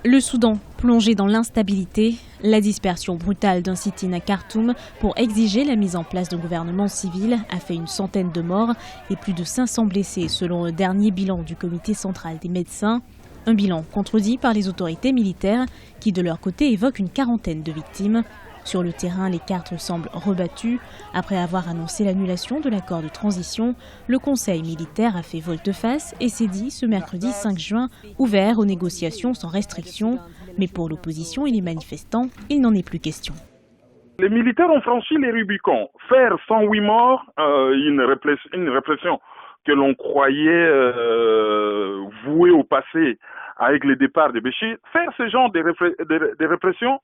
Le Soudan, plongé dans l'instabilité, la dispersion brutale d'un sit-in à Khartoum pour exiger la mise en place d'un gouvernement civil a fait une centaine de morts et plus de 500 blessés selon le dernier bilan du comité central des médecins. Un bilan contredit par les autorités militaires qui de leur côté évoquent une quarantaine de victimes. Sur le terrain, les cartes semblent rebattues. Après avoir annoncé l'annulation de l'accord de transition, le Conseil militaire a fait volte-face et s'est dit ce mercredi 5 juin ouvert aux négociations sans restriction. Mais pour l'opposition et les manifestants, il n'en est plus question. Les militaires ont franchi les Rubicons. Faire 108 morts, une répression que l'on croyait vouée au passé avec le départ de Béchir, faire ce genre de répression,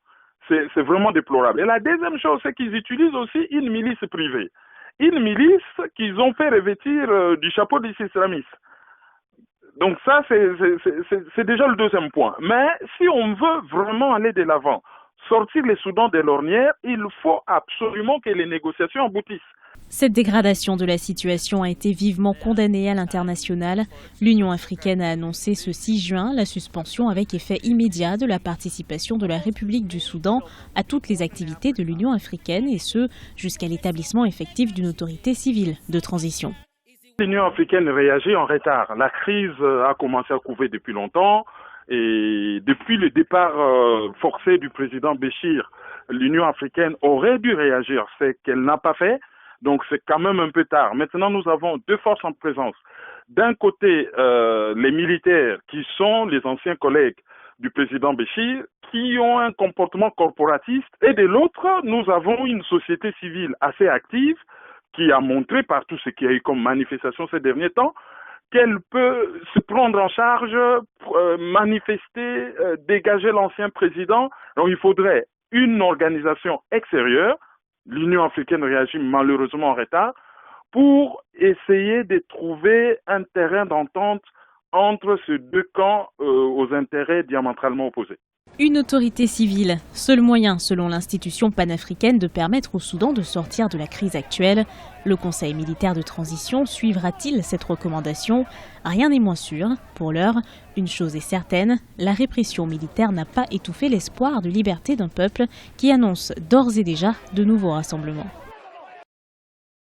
c'est vraiment déplorable. Et la deuxième chose, c'est qu'ils utilisent aussi une milice privée. Une milice qu'ils ont fait revêtir du chapeau des islamistes. Donc ça, c'est déjà le deuxième point. Mais si on veut vraiment aller de l'avant, sortir les Soudans de l'ornière, il faut absolument que les négociations aboutissent. Cette dégradation de la situation a été vivement condamnée à l'international. L'Union africaine a annoncé ce 6 juin la suspension avec effet immédiat de la participation de la République du Soudan à toutes les activités de l'Union africaine et ce, jusqu'à l'établissement effectif d'une autorité civile de transition. L'Union africaine réagit en retard. La crise a commencé à couver depuis longtemps et depuis le départ forcé du président Béchir, l'Union africaine aurait dû réagir, c'est qu'elle n'a pas fait. Donc c'est quand même un peu tard. Maintenant, nous avons deux forces en présence. D'un côté, les militaires qui sont les anciens collègues du président Béchir, qui ont un comportement corporatiste. Et de l'autre, nous avons une société civile assez active qui a montré par tout ce qu'il y a eu comme manifestation ces derniers temps qu'elle peut se prendre en charge, manifester, dégager l'ancien président. Donc il faudrait une organisation extérieure. L'Union africaine réagit malheureusement en retard pour essayer de trouver un terrain d'entente entre ces deux camps aux intérêts diamétralement opposés. Une autorité civile, seul moyen selon l'institution panafricaine de permettre au Soudan de sortir de la crise actuelle. Le Conseil militaire de transition suivra-t-il cette recommandation? Rien n'est moins sûr. Pour l'heure, une chose est certaine, la répression militaire n'a pas étouffé l'espoir de liberté d'un peuple qui annonce d'ores et déjà de nouveaux rassemblements.